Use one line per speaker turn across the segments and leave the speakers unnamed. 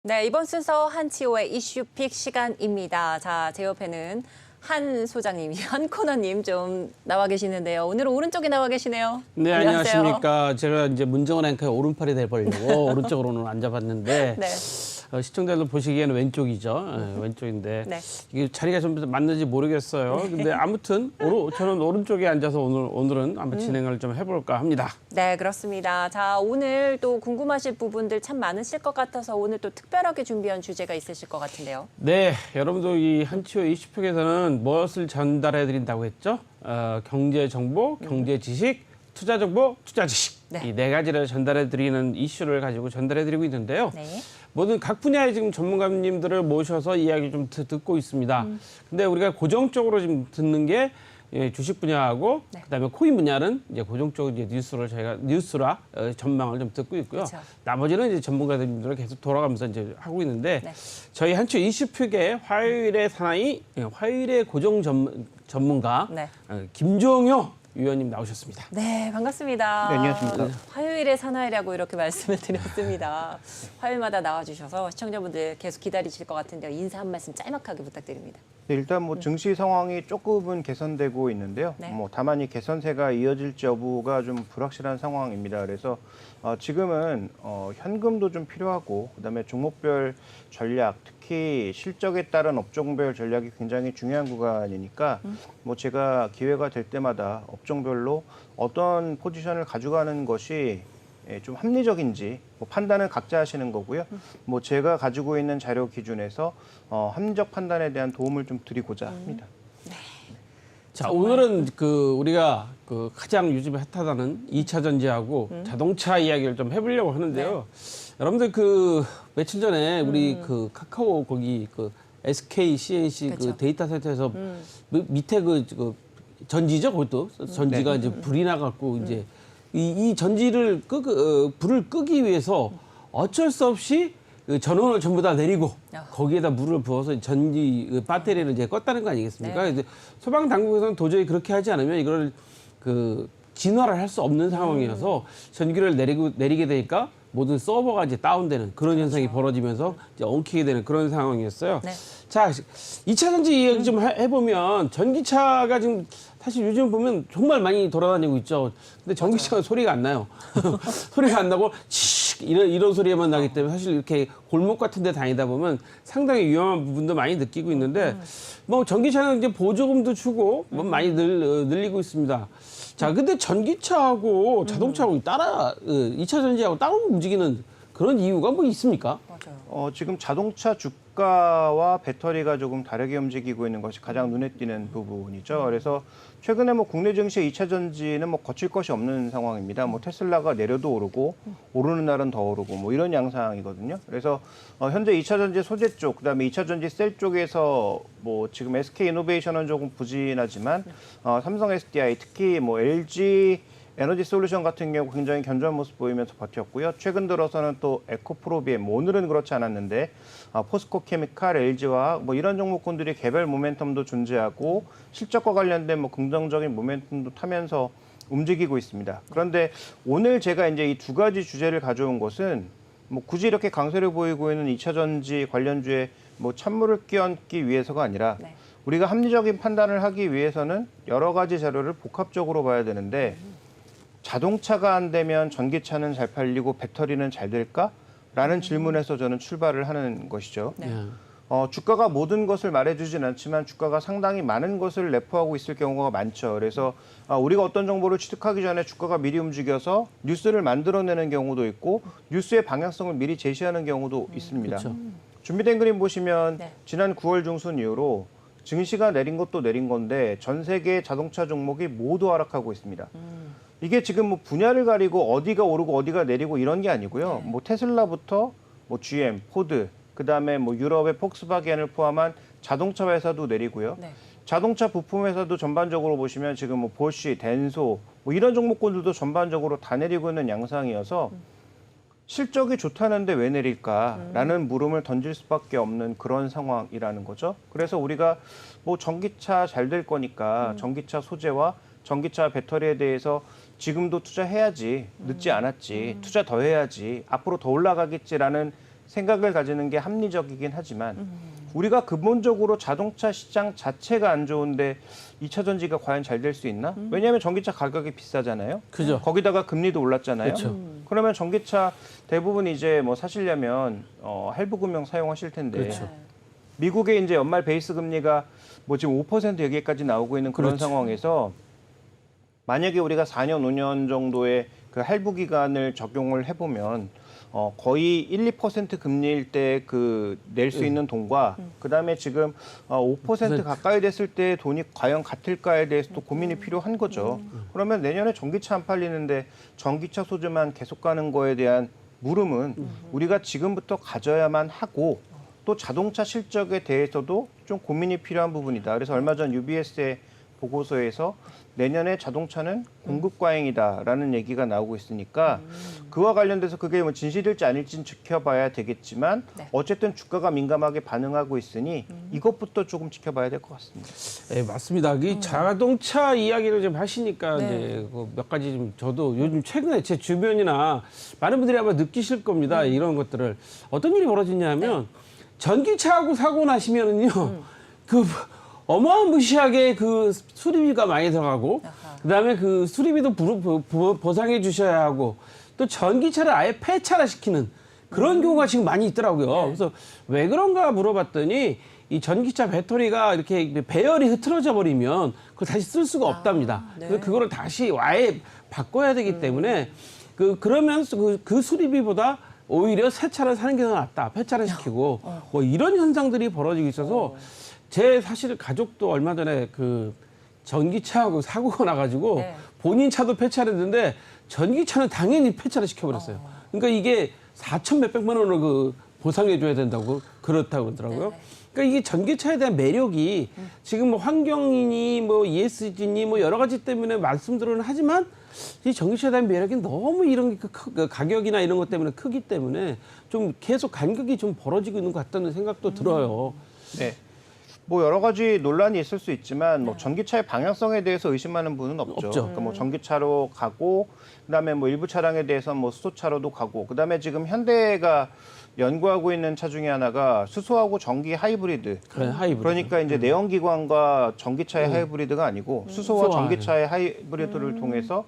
네, 이번 순서 한치호의 이슈픽 시간입니다. 자, 제 옆에는 한 소장님, 한 코너님 좀 나와 계시는데요. 오늘은 오른쪽에 나와 계시네요.
네,
안녕하세요.
안녕하십니까. 제가 이제 문정원 앵커의 오른팔이 돼버리려고 오른쪽으로는 앉아봤는데
네.
시청자들 보시기에는 왼쪽이죠. 왼쪽인데
네.
이게 자리가 좀 맞는지 모르겠어요. 근데 아무튼 저는 오른쪽에 앉아서 오늘은 한번 진행을 좀 해볼까 합니다.
네, 그렇습니다. 자, 오늘 또 궁금하실 부분들 참 많으실 것 같아서 오늘 또 특별하게 준비한 주제가 있으실 것 같은데요.
네, 여러분도 이 한치호 이슈픽에서는 무엇을 전달해 드린다고 했죠? 경제 정보, 경제 지식, 투자 정보, 투자 지식.
네.
이 네 가지를 전달해 드리는 이슈를 가지고 전달해 드리고 있는데요.
네.
모든 각 분야의 지금 전문가님들을 모셔서 이야기 좀 듣고 있습니다. 근데 우리가 고정적으로 지금 듣는 게 주식 분야하고
네.
그다음에 코인 분야는 이제 고정적으로 이제 뉴스라 전망을 좀 듣고 있고요.
그렇죠.
나머지는 이제 전문가님들을 계속 돌아가면서 이제 하고 있는데
네.
저희 한치호 이슈픽의 화요일의 사나이, 화요일의 고정 전문가
네.
김종효 위원님 나오셨습니다.
네, 반갑습니다.
네, 안녕하십니까.
화요일의 사나이라고 이렇게 말씀을 드렸습니다. 화요일마다 나와주셔서 시청자분들 계속 기다리실 것 같은데요. 인사 한 말씀 짤막하게 부탁드립니다.
네, 일단 뭐 증시 상황이 조금은 개선되고 있는데요.
네.
뭐 다만 이 개선세가 이어질지 여부가 좀 불확실한 상황입니다. 그래서 지금은 현금도 좀 필요하고 그다음에 종목별 전략, 특히 실적에 따른 업종별 전략이 굉장히 중요한 구간이니까 뭐 제가 기회가 될 때마다 업종별로 어떤 포지션을 가져가는 것이 좀 합리적인지 뭐 판단은 각자 하시는 거고요. 뭐 제가 가지고 있는 자료 기준에서 합리적 판단에 대한 도움을 좀 드리고자 합니다.
자, 오늘은 우리가 가장 요즘에 핫하다는 2차 전지하고 자동차 이야기를 좀 해보려고 하는데요. 여러분들 며칠 전에 우리 카카오 거기 SK CNC
그렇죠.
데이터 센터에서 밑에 전지죠, 그것도 전지가 이제 불이 나갖고 이제 이 전지를 불을 끄기 위해서 어쩔 수 없이 전원을 전부 다 내리고 거기에다 물을 부어서 전지 배터리를 이제 껐다는 거 아니겠습니까?
네.
이제 소방 당국에서는 도저히 그렇게 하지 않으면 이걸 진화를 할 수 없는 상황이어서 전기를 내리게 되니까 모든 서버가 이제 다운되는 그런 현상이 벌어지면서 이제 엉키게 되는 그런 상황이었어요.
네.
자, 2차 전지 이야기 좀 해보면 전기차가 지금 사실 요즘 보면 정말 많이 돌아다니고 있죠. 근데 전기차가 소리가 안 나요. 소리가 안 나고 칙 이런 소리만 나기 때문에 사실 이렇게 골목 같은 데 다니다 보면 상당히 위험한 부분도 많이 느끼고 있는데 뭐 전기차는 이제 보조금도 주고 뭐 많이 늘리고 있습니다. 자, 근데 전기차하고 자동차하고 2차 전지하고 따로 움직이는 그런 이유가 뭐 있습니까?
맞아요.
지금 자동차 주가와 배터리가 조금 다르게 움직이고 있는 것이 가장 눈에 띄는 부분이죠. 그래서 최근에 뭐 국내 증시의 2차 전지는 뭐 거칠 것이 없는 상황입니다. 뭐 테슬라가 내려도 오르고 오르는 날은 더 오르고 뭐 이런 양상이거든요. 그래서 현재 2차 전지 소재 쪽, 그다음에 2차 전지 셀 쪽에서 뭐 지금 SK 이노베이션은 조금 부진하지만 삼성 SDI 특히 뭐 LG 에너지 솔루션 같은 경우 굉장히 견조한 모습 보이면서 버텼고요. 최근 들어서는 또 에코프로비엠, 오늘은 그렇지 않았는데 포스코 케미칼, LG와 뭐 이런 종목군들이 개별 모멘텀도 존재하고 실적과 관련된 뭐 긍정적인 모멘텀도 타면서 움직이고 있습니다. 그런데 오늘 제가 이제 이 두 가지 주제를 가져온 것은 뭐 굳이 이렇게 강세를 보이고 있는 2차 전지 관련주에 뭐 찬물을 끼얹기 위해서가 아니라
네.
우리가 합리적인 판단을 하기 위해서는 여러 가지 자료를 복합적으로 봐야 되는데 자동차가 안 되면 전기차는 잘 팔리고 배터리는 잘 될까? 라는 질문에서 저는 출발을 하는 것이죠.
네.
주가가 모든 것을 말해주진 않지만 주가가 상당히 많은 것을 내포하고 있을 경우가 많죠. 그래서 우리가 어떤 정보를 취득하기 전에 주가가 미리 움직여서 뉴스를 만들어내는 경우도 있고 뉴스의 방향성을 미리 제시하는 경우도 있습니다.
그렇죠.
준비된 그림 보시면
네.
지난 9월 중순 이후로 증시가 내린 것도 내린 건데 전 세계 자동차 종목이 모두 하락하고 있습니다. 이게 지금 뭐 분야를 가리고 어디가 오르고 어디가 내리고 이런 게 아니고요. 뭐 테슬라부터 뭐 GM, 포드, 그다음에 뭐 유럽의 폭스바겐을 포함한 자동차 회사도 내리고요.
네.
자동차 부품 회사도 전반적으로 보시면 지금 뭐 보쉬, 덴소 뭐 이런 종목군들도 전반적으로 다 내리고 있는 양상이어서 실적이 좋다는데 왜 내릴까라는 물음을 던질 수밖에 없는 그런 상황이라는 거죠. 그래서 우리가 뭐 전기차 잘 될 거니까 전기차 소재와 전기차 배터리에 대해서 지금도 투자해야지, 늦지 않았지, 투자 더 해야지, 앞으로 더 올라가겠지라는 생각을 가지는 게 합리적이긴 하지만 우리가 근본적으로 자동차 시장 자체가 안 좋은데 2차 전지가 과연 잘 될 수 있나? 왜냐하면 전기차 가격이 비싸잖아요.
그죠.
거기다가 금리도 올랐잖아요.
그렇죠.
그러면 전기차 대부분 이제 뭐 사시려면 할부금융 사용하실 텐데
그렇죠.
미국의 이제 연말 베이스 금리가 뭐 지금 5% 여기까지 나오고 있는 그런
그렇죠.
상황에서 만약에 우리가 4년, 5년 정도의 그 할부 기간을 적용을 해보면 거의 1, 2% 금리일 때 그 낼 수 있는 돈과 그다음에 지금 5% 가까이 됐을 때 돈이 과연 같을까에 대해서 또 고민이 필요한 거죠. 그러면 내년에 전기차 안 팔리는데 전기차 소재만 계속 가는 거에 대한 물음은 우리가 지금부터 가져야만 하고 또 자동차 실적에 대해서도 좀 고민이 필요한 부분이다. 그래서 얼마 전 UBS의 보고서에서 내년에 자동차는 공급 과잉이다라는 얘기가 나오고 있으니까 그와 관련돼서 그게 뭐 진실일지 아닐지는 지켜봐야 되겠지만
네.
어쨌든 주가가 민감하게 반응하고 있으니 이것부터 조금 지켜봐야 될 것 같습니다.
네, 맞습니다. 이 자동차 이야기를 좀 하시니까
네.
이제 몇 가지 좀 저도 요즘 최근에 제 주변이나 많은 분들이 아마 느끼실 겁니다. 이런 것들을 어떤 일이 벌어지냐면 전기차하고 사고 나시면은요 그 어마무시하게 그 수리비가 많이 들어가고 그다음에 그 수리비도 보상해 주셔야 하고 또 전기차를 아예 폐차를 시키는 그런 경우가 지금 많이 있더라고요. 그래서 왜 그런가 물어봤더니 이 전기차 배터리가 이렇게 배열이 흐트러져 버리면 그걸 다시 쓸 수가 없답니다.
네.
그래서 그거를 다시 아예 바꿔야 되기 때문에 그러면 그 수리비보다 오히려 새 차를 사는 게 더 낫다. 폐차를 시키고 뭐 이런 현상들이 벌어지고 있어서 제 사실 가족도 얼마 전에 그 전기차하고 사고가 나가지고
네.
본인 차도 폐차를 했는데 전기차는 당연히 폐차를 시켜버렸어요. 그러니까 이게 4천 몇백만 원을 그 보상해 줘야 된다고 그렇다고 그러더라고요.
네.
그러니까 이게 전기차에 대한 매력이 지금 뭐 환경이니 뭐 ESG니 뭐 여러 가지 때문에 말씀들은 하지만 이 전기차에 대한 매력이 너무 이런 그 가격이나 이런 것 때문에 크기 때문에 좀 계속 간격이 좀 벌어지고 있는 것 같다는 생각도 들어요.
네. 뭐 여러 가지 논란이 있을 수 있지만 뭐 전기차의 방향성에 대해서 의심하는 분은 없죠.
없죠.
그러니까 뭐 전기차로 가고 그다음에 뭐 일부 차량에 대해서 뭐 수소차로도 가고 그다음에 지금 현대가 연구하고 있는 차 중에 하나가 수소하고 전기 하이브리드.
그래, 하이브리드.
그러니까 이제 내연기관과 전기차의 하이브리드가 아니고 수소와
수소와
전기차의 하이브리드를 통해서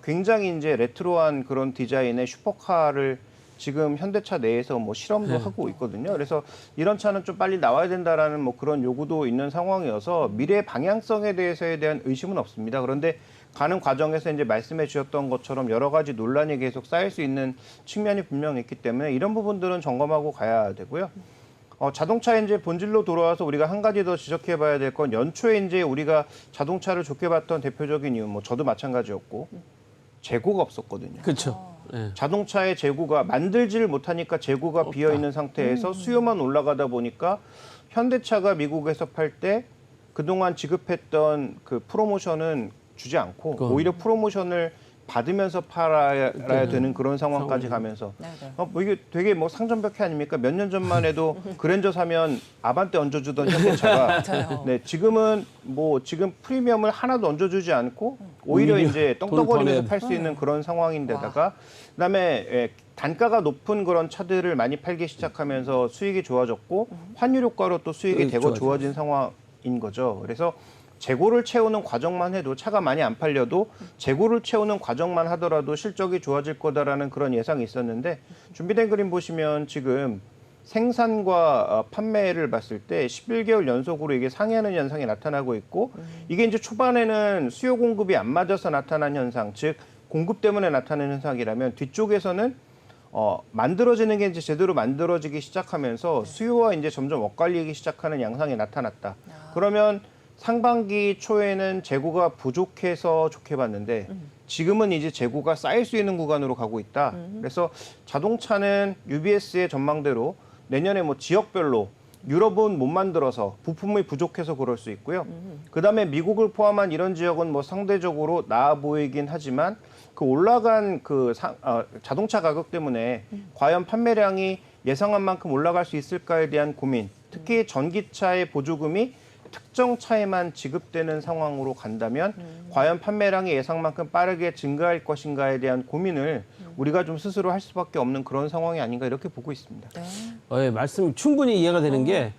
굉장히 이제 레트로한 그런 디자인의 슈퍼카를 지금 현대차 내에서 뭐 실험도 하고 있거든요. 그래서 이런 차는 좀 빨리 나와야 된다라는 뭐 그런 요구도 있는 상황이어서 미래 방향성에 대해서에 대한 의심은 없습니다. 그런데 가는 과정에서 이제 말씀해 주셨던 것처럼 여러 가지 논란이 계속 쌓일 수 있는 측면이 분명히 있기 때문에 이런 부분들은 점검하고 가야 되고요. 자동차 이제 본질로 돌아와서 우리가 한 가지 더 지적해 봐야 될 건 연초에 이제 우리가 자동차를 좋게 봤던 대표적인 이유, 뭐 저도 마찬가지였고 재고가 없었거든요.
그렇죠. 네.
자동차의 재고가 만들지를 못하니까 재고가 비어 있는 상태에서 수요만 올라가다 보니까 현대차가 미국에서 팔 때 그동안 지급했던 그 프로모션은 주지 않고 오히려 프로모션을 받으면서 팔아야 되는 그런 상황까지 가면서
네, 네.
뭐 이게 되게 뭐 상전벽해 아닙니까? 몇 년 전만 해도 그랜저 사면 아반떼 얹어주던 현대차가
맞아요.
네, 지금은 뭐 지금 프리미엄을 하나도 얹어주지 않고 오히려 이제
돈을 더
떵떵거리면서
내야
팔 수 있는 그런 상황인데다가 그다음에 단가가 높은 그런 차들을 많이 팔기 시작하면서 수익이 좋아졌고 환율 효과로 또 수익이 되고 좋아진 상황인 거죠. 그래서 재고를 채우는 과정만 해도 차가 많이 안 팔려도 재고를 채우는 과정만 하더라도 실적이 좋아질 거다라는 그런 예상이 있었는데 준비된 그림 보시면 지금 생산과 판매를 봤을 때 11개월 연속으로 이게 상회하는 현상이 나타나고 있고 이게 이제 초반에는 수요 공급이 안 맞아서 나타난 현상, 즉 공급 때문에 나타나는 현상이라면 뒤쪽에서는 만들어지는 게 이제 제대로 만들어지기 시작하면서 수요와 이제 점점 엇갈리기 시작하는 양상이 나타났다. 그러면 상반기 초에는 재고가 부족해서 좋게 봤는데 지금은 이제 재고가 쌓일 수 있는 구간으로 가고 있다. 그래서 자동차는 UBS의 전망대로 내년에 뭐 지역별로 유럽은 못 만들어서 부품이 부족해서 그럴 수 있고요. 그다음에 미국을 포함한 이런 지역은 뭐 상대적으로 나아 보이긴 하지만 그 올라간 그 자동차 가격 때문에 과연 판매량이 예상한 만큼 올라갈 수 있을까에 대한 고민, 특히 전기차의 보조금이 특정 차에만 지급되는 상황으로 간다면 과연 판매량이 예상만큼 빠르게 증가할 것인가에 대한 고민을 우리가 좀 스스로 할 수밖에 없는 그런 상황이 아닌가 이렇게 보고 있습니다.
네.
예, 말씀 충분히 이해가 되는 게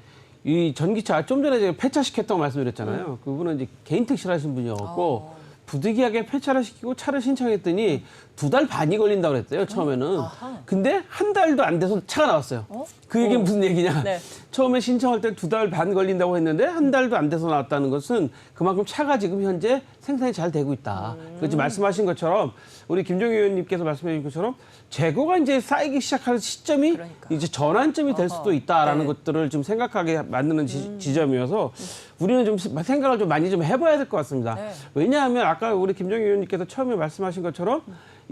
이 전기차 좀 전에 제가 폐차시켰다고 말씀드렸잖아요. 그분은 이제 개인 택시를 하신 분이었고 부득이하게 폐차를 시키고 차를 신청했더니 2달 반이 걸린다고 그랬대요, 처음에는. 근데 한 달도 안 돼서 차가 나왔어요. 그 얘기는 무슨 얘기냐.
네.
처음에 신청할 때 2달 반 걸린다고 했는데 한 달도 안 돼서 나왔다는 것은 그만큼 차가 지금 현재 생산이 잘 되고 있다. 그렇지 말씀하신 것처럼 우리 김종희 의원님께서 말씀해 주신 것처럼 재고가 이제 쌓이기 시작하는 시점이
그러니까.
이제 전환점이 될 수도 있다라는
네.
것들을 좀 생각하게 만드는 지점이어서 우리는 좀 생각을 좀 많이 좀 해봐야 될 것 같습니다.
네.
왜냐하면 아까 우리 김종희 의원님께서 처음에 말씀하신 것처럼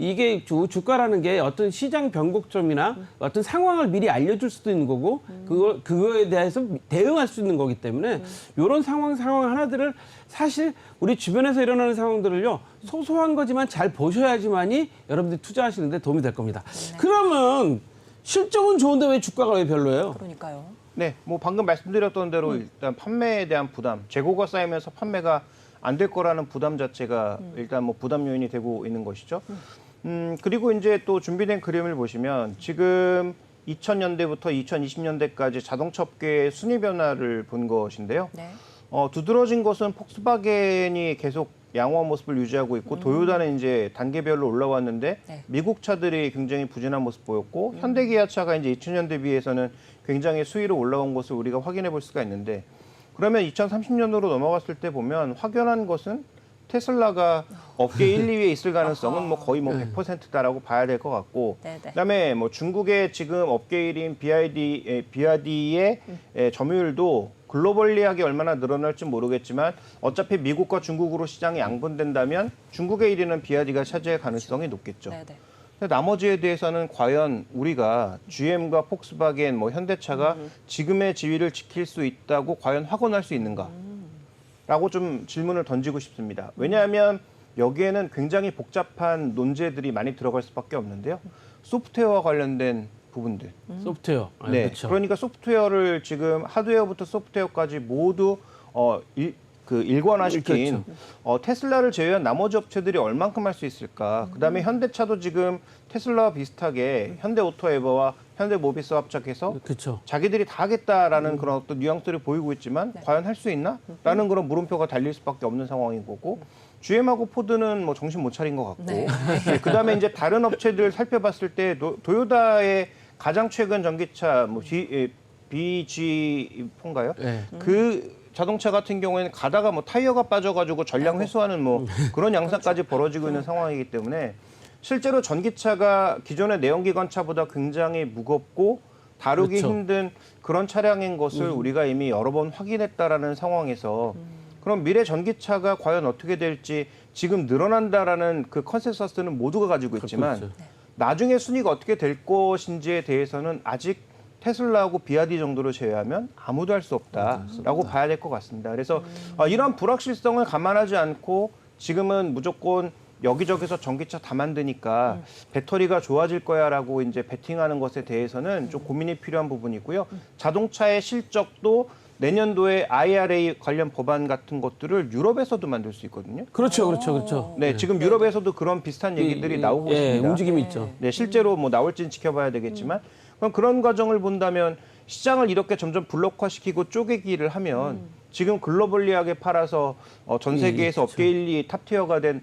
이게 주가라는 게 어떤 시장 변곡점이나 어떤 상황을 미리 알려줄 수도 있는 거고 그거에 대해서 대응할 수 있는 거기 때문에 이런 상황 하나들을 사실 우리 주변에서 일어나는 상황들을요 소소한 거지만 잘 보셔야지만이 여러분들이 투자하시는데 도움이 될 겁니다. 그러면 실적은 좋은데 왜 주가가 왜 별로예요?
그러니까요.
네, 뭐 방금 말씀드렸던 대로 일단 판매에 대한 부담, 재고가 쌓이면서 판매가 안 될 거라는 부담 자체가 일단 뭐 부담 요인이 되고 있는 것이죠. 그리고 이제 또 준비된 그림을 보시면 지금 2000년대부터 2020년대까지 자동차 업계의 순위 변화를 본 것인데요.
네.
두드러진 것은 폭스바겐이 계속 양호한 모습을 유지하고 있고 도요타는 이제 단계별로 올라왔는데
네.
미국 차들이 굉장히 부진한 모습 보였고 현대기아차가 이제 2000년대 비해서는 굉장히 수위로 올라온 것을 우리가 확인해 볼 수가 있는데 그러면 2030년으로 넘어갔을 때 보면 확연한 것은 테슬라가 업계 1, 2위에 있을 가능성은 뭐 거의 뭐 100%다라고 봐야 될 것 같고
네네.
그다음에 뭐 중국의 지금 업계 1위인 BYD의 점유율도 글로벌리하게 얼마나 늘어날지 모르겠지만 어차피 미국과 중국으로 시장이 양분된다면 중국의 1위는 BYD가 차지할 가능성이 높겠죠.
네네.
근데 나머지에 대해서는 과연 우리가 GM과 폭스바겐, 뭐 현대차가 지금의 지위를 지킬 수 있다고 과연 확언할 수 있는가? 라고 좀 질문을 던지고 싶습니다. 왜냐하면 여기에는 굉장히 복잡한 논제들이 많이 들어갈 수밖에 없는데요. 소프트웨어와 관련된 부분들.
소프트웨어.
네,
그렇죠.
그러니까 소프트웨어를 지금 하드웨어부터 소프트웨어까지 모두 일관화시킨 테슬라를 제외한 나머지 업체들이 얼만큼 할 수 있을까? 그다음에 현대차도 지금 테슬라와 비슷하게 현대오토에버와 현대모비스 합작해서
그렇죠.
자기들이 다 하겠다라는 그런 어떤 뉘앙스를 보이고 있지만 과연 할 수 있나? 라는 그런 물음표가 달릴 수밖에 없는 상황인 거고 GM하고 포드는 뭐 정신 못 차린 것 같고
네.
그다음에 이제 다른 업체들 살펴봤을 때 도요타의 가장 최근 전기차 뭐 BG4인가요?
네.
그 자동차 같은 경우에는 가다가 뭐 타이어가 빠져가지고 전량 회수하는 뭐 그런 양상까지 벌어지고 있는 상황이기 때문에 실제로 전기차가 기존의 내연기관차보다 굉장히 무겁고 다루기
그렇죠.
힘든 그런 차량인 것을 우리가 이미 여러 번 확인했다라는 상황에서 그럼 미래 전기차가 과연 어떻게 될지 지금 늘어난다라는 그 컨센서스는 모두가 가지고 있지만
그렇죠.
나중에 순위가 어떻게 될 것인지에 대해서는 아직 테슬라하고 BYD 정도를 제외하면 아무도 할 수 없다라고 봐야 될 것 같습니다. 그래서 이런 불확실성을 감안하지 않고 지금은 무조건 여기저기서 전기차 다 만드니까 배터리가 좋아질 거야라고 이제 베팅하는 것에 대해서는 좀 고민이 필요한 부분이고요. 자동차의 실적도 내년도에 IRA 관련 법안 같은 것들을 유럽에서도 만들 수 있거든요.
그렇죠. 그렇죠.
네, 지금 유럽에서도 그런 비슷한 얘기들이 나오고 있습니다.
움직임이 있죠.
네, 실제로 뭐 나올지는 지켜봐야 되겠지만 그럼 그런 과정을 본다면 시장을 이렇게 점점 블록화시키고 쪼개기를 하면 지금 글로벌리하게 팔아서 전 세계에서
그렇죠.
업계 1, 2 탑티어가 된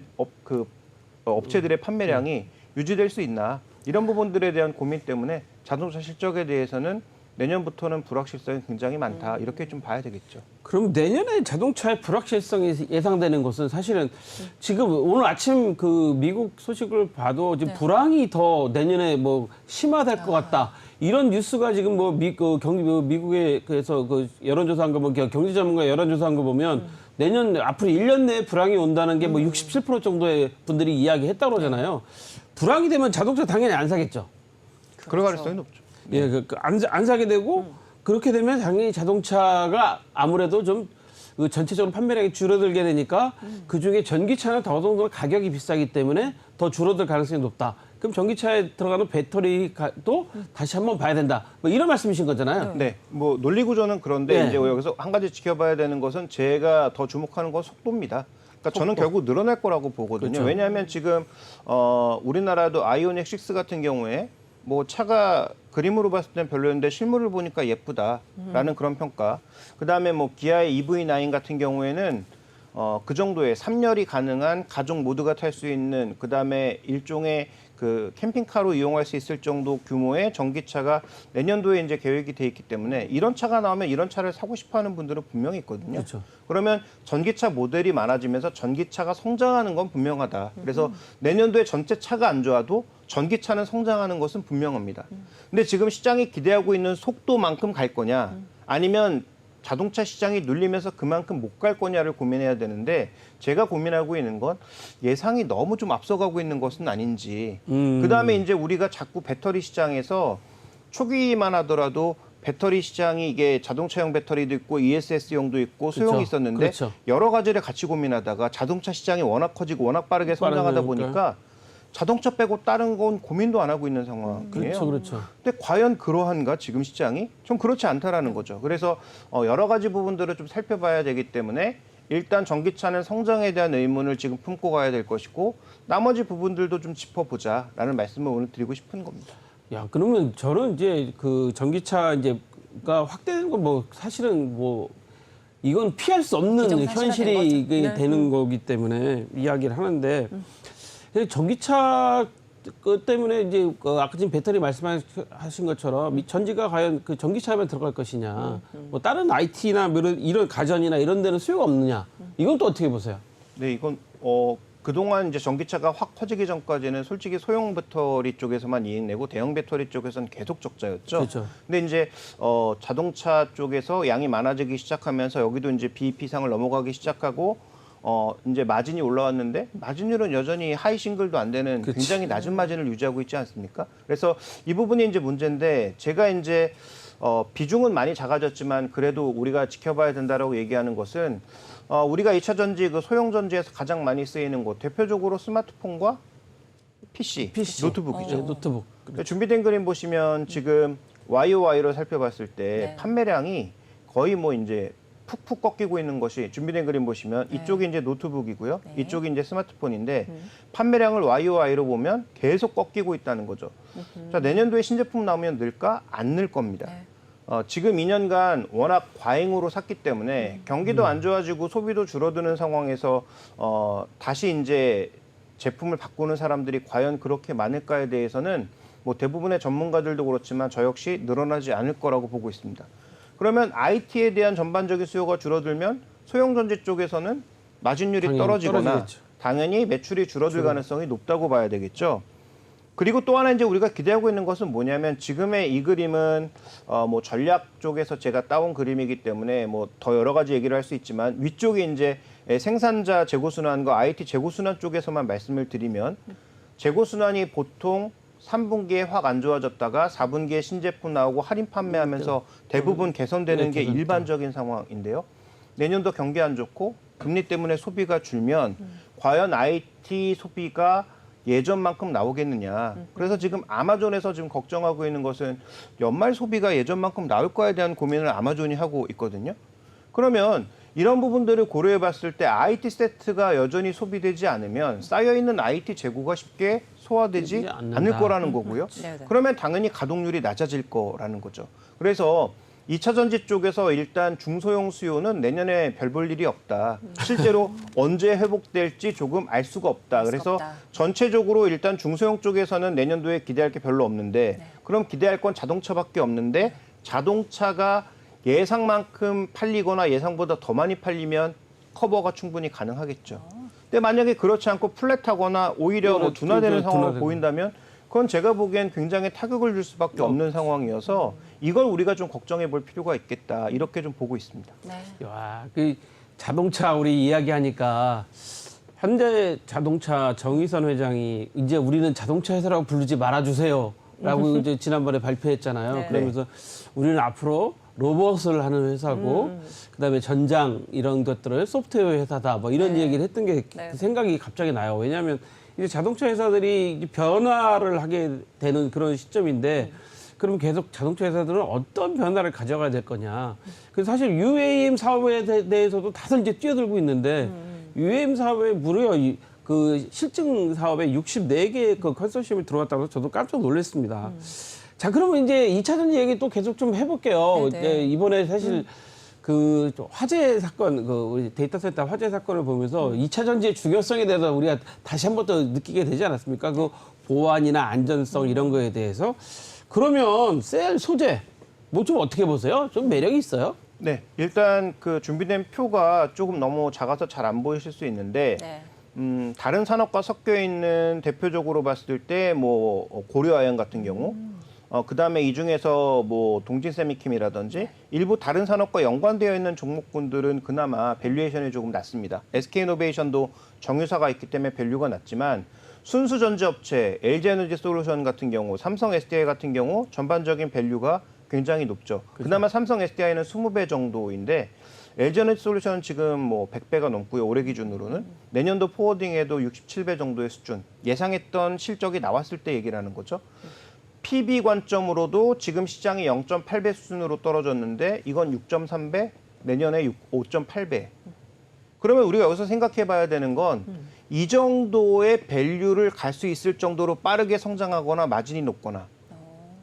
업체들의 판매량이 유지될 수 있나 이런 부분들에 대한 고민 때문에 자동차 실적에 대해서는 내년부터는 불확실성이 굉장히 많다 이렇게 좀 봐야 되겠죠.
그럼 내년에 자동차의 불확실성이 예상되는 것은 사실은 지금 오늘 아침 그 미국 소식을 봐도 지금 불황이 더 내년에 뭐 심화될 것 같다. 이런 뉴스가 지금 뭐 미국에 그래서 그 여론조사한 거 보면 경제 전문가 여론조사한 거 보면 내년 앞으로 1년 내에 불황이 온다는 게 뭐 67% 정도의 분들이 이야기했다고 그러잖아요. 불황이 되면 자동차 당연히 안 사겠죠.
그럴 가능성이 높죠.
예, 안 사게 되고 그렇게 되면 당연히 자동차가 아무래도 좀 그 전체적으로 판매량이 줄어들게 되니까 그 중에 전기차는 더더욱 가격이 비싸기 때문에 더 줄어들 가능성이 높다. 그럼 전기차에 들어가는 배터리도 다시 한번 봐야 된다. 뭐 이런 말씀이신 거잖아요.
네, 뭐 논리 구조는 그런데
네.
이제 여기서 한 가지 지켜봐야 되는 것은 제가 더 주목하는 건 속도입니다. 그러니까 저는 결국 늘어날 거라고 보거든요.
그렇죠.
왜냐하면 지금 우리나라도 아이오닉 6 같은 경우에 뭐 차가 그림으로 봤을 땐 별로였는데 실물을 보니까 예쁘다라는 그런 평가. 그다음에 뭐 기아의 EV9 같은 경우에는 그 정도의 3열이 가능한 가족 모두가 탈 수 있는 그다음에 일종의 그 캠핑카로 이용할 수 있을 정도 규모의 전기차가 내년도에 이제 계획이 돼 있기 때문에 이런 차가 나오면 이런 차를 사고 싶어 하는 분들은 분명히 있거든요.
그렇죠.
그러면 전기차 모델이 많아지면서 전기차가 성장하는 건 분명하다. 그래서 내년도에 전체 차가 안 좋아도 전기차는 성장하는 것은 분명합니다. 근데 지금 시장이 기대하고 있는 속도만큼 갈 거냐 아니면 자동차 시장이 눌리면서 그만큼 못 갈 거냐를 고민해야 되는데 제가 고민하고 있는 건 예상이 너무 좀 앞서가고 있는 것은 아닌지. 그다음에 이제 우리가 자꾸 배터리 시장에서 초기만 하더라도 배터리 시장이 이게 자동차용 배터리도 있고 ESS용도 있고 소용이
그렇죠.
있었는데
그렇죠.
여러 가지를 같이 고민하다가 자동차 시장이 워낙 커지고 워낙 빠르게 성장하다 보니까 자동차 빼고 다른 건 고민도 안 하고 있는 상황이에요.
그렇죠, 그렇죠.
근데 과연 그러한가 지금 시장이? 좀 그렇지 않다라는 거죠. 그래서 여러 가지 부분들을 좀 살펴봐야 되기 때문에 일단 전기차는 성장에 대한 의문을 지금 품고 가야 될 것이고 나머지 부분들도 좀 짚어보자라는 말씀을 오늘 드리고 싶은 겁니다.
야, 그러면 저는 이제 그 전기차 이제가 확대되는 건 뭐 사실은 뭐 이건 피할 수 없는
기정사실화
현실이
된 거죠.
이게
네.
되는 거기 때문에 이야기를 하는데 전기차 그 때문에 이제 그 아까 지금 배터리 말씀하신 것처럼 이 전지가 과연 그 전기차에만 들어갈 것이냐, 뭐 다른 IT나 뭐 이런 가전이나 이런 데는 수요가 없느냐, 이건 또 어떻게 보세요?
네, 이건 그동안 이제 전기차가 확 커지기 전까지는 솔직히 소형 배터리 쪽에서만 이익 내고 대형 배터리 쪽에서는 계속 적자였죠.
그렇죠.
근데 이제 자동차 쪽에서 양이 많아지기 시작하면서 여기도 이제 BEP상을 넘어가기 시작하고 이제 마진이 올라왔는데 마진율은 여전히 하이 싱글도 안 되는
그치.
굉장히 낮은 마진을 유지하고 있지 않습니까? 그래서 이 부분이 이제 문제인데 제가 이제 비중은 많이 작아졌지만 그래도 우리가 지켜봐야 된다라고 얘기하는 것은 우리가 2차 전지 그 소형 전지에서 가장 많이 쓰이는 곳 대표적으로 스마트폰과 PC. 노트북이죠.
네, 노트북.
준비된 그림 보시면 지금 YOY로 살펴봤을 때
네.
판매량이 거의 뭐 이제 푹푹 꺾이고 있는 것이 준비된 그림 보시면 이쪽이 이제 노트북이고요.
네.
이쪽이 이제 스마트폰인데 판매량을 YOY로 보면 계속 꺾이고 있다는 거죠. 자, 내년도에 신제품 나오면 늘까? 안 늘 겁니다.
네.
지금 2년간 워낙 과잉으로 샀기 때문에 경기도 안 좋아지고 소비도 줄어드는 상황에서 다시 이제 제품을 바꾸는 사람들이 과연 그렇게 많을까에 대해서는 뭐 대부분의 전문가들도 그렇지만 저 역시 늘어나지 않을 거라고 보고 있습니다. 그러면 IT에 대한 전반적인 수요가 줄어들면 소형전지 쪽에서는 마진율이
당연히
떨어지거나
떨어지겠죠.
당연히 매출이 줄어들 가능성이 높다고 봐야 되겠죠. 그리고 또 하나 이제 우리가 기대하고 있는 것은 뭐냐면 지금의 이 그림은 뭐 전략 쪽에서 제가 따온 그림이기 때문에 뭐 더 여러 가지 얘기를 할 수 있지만 위쪽에 이제 생산자 재고순환과 IT 재고순환 쪽에서만 말씀을 드리면 재고순환이 보통 3분기에 확 안 좋아졌다가 4분기에 신제품 나오고 할인 판매하면서 대부분 개선되는 게
개선됐다.
일반적인 상황인데요. 내년도 경기 안 좋고 금리 때문에 소비가 줄면 과연 IT 소비가 예전만큼 나오겠느냐. 그래서 지금 아마존에서 지금 걱정하고 있는 것은 연말 소비가 예전만큼 나올 거에 대한 고민을 아마존이 하고 있거든요. 그러면 이런 부분들을 고려해 봤을 때 IT 세트가 여전히 소비되지 않으면 쌓여있는 IT 재고가 쉽게 소화되지
되지 않는다.
않을 거라는 거고요.
네, 네.
그러면 당연히 가동률이 낮아질 거라는 거죠. 그래서 2차 전지 쪽에서 일단 중소형 수요는 내년에 별 볼 일이 없다. 실제로 언제 회복될지 조금 알 수가 없다.
알 수가
그래서
없다.
전체적으로 일단 중소형 쪽에서는 내년도에 기대할 게 별로 없는데 그럼 기대할 건 자동차밖에 없는데 자동차가 예상만큼 팔리거나 예상보다 더 많이 팔리면 커버가 충분히 가능하겠죠. 근데 만약에 그렇지 않고 플랫하거나 오히려 뭐 둔화되는 상황을
둔화되는.
보인다면 그건 제가 보기엔 굉장히 타격을 줄 수밖에 없는 상황이어서 이걸 우리가 좀 걱정해 볼 필요가 있겠다. 이렇게 좀 보고 있습니다.
네.
와, 그 자동차 우리 이야기하니까 현대 자동차 정의선 회장이 이제 우리는 자동차 회사라고 부르지 말아주세요라고 이제 지난번에 발표했잖아요.
네.
그러면서 우리는 앞으로 로봇을 하는 회사고 그다음에 전장 이런 것들을 소프트웨어 회사다 뭐 이런
네.
얘기를 했던 게
네.
생각이 갑자기 나요. 왜냐하면 이제 자동차 회사들이 이제 변화를 하게 되는 그런 시점인데 그럼 계속 자동차 회사들은 어떤 변화를 가져가야 될 거냐. 그래서 사실 UAM 사업에 대해서도 다들 이제 뛰어들고 있는데 UAM 사업에 무려 그 실증 사업에 64개의 그 컨소시엄이 들어왔다고 해서 저도 깜짝 놀랐습니다. 자, 그러면 이제 2차 전지 얘기 또 계속 좀 해볼게요.
네네.
이제 이번에 사실 그 화재 사건, 그 우리 데이터 센터 화재 사건을 보면서 2차 전지의 중요성에 대해서 우리가 다시 한 번 더 느끼게 되지 않았습니까? 그 보안이나 안전성 이런 거에 대해서. 그러면 셀 소재 뭐 좀 어떻게 보세요? 좀 매력이 있어요?
네, 일단 그 준비된 표가 조금 너무 작아서 잘 안 보이실 수 있는데
네.
다른 산업과 섞여 있는 대표적으로 봤을 때 뭐 고려아연 같은 경우, 그다음에 이 중에서 뭐 동진세미킴이라든지 일부 다른 산업과 연관되어 있는 종목군들은 그나마 밸류에이션이 조금 낮습니다. SK이노베이션도 정유사가 있기 때문에 밸류가 낮지만 순수 전지업체 LG에너지솔루션 같은 경우, 삼성 SDI 같은 경우 전반적인 밸류가 굉장히 높죠. 그나마 삼성 SDI는 20배 정도인데 LG에너지솔루션은 지금 뭐 100배가 넘고요. 올해 기준으로는 내년도 포워딩에도 67배 정도의 수준. 예상했던 실적이 나왔을 때 얘기를 하는 거죠. PB 관점으로도 지금 시장이 0.8배 수준으로 떨어졌는데 이건 6.3배, 내년에 5.8배. 그러면 우리가 여기서 생각해 봐야 되는 건 이 정도의 밸류를 갈 수 있을 정도로 빠르게 성장하거나 마진이 높거나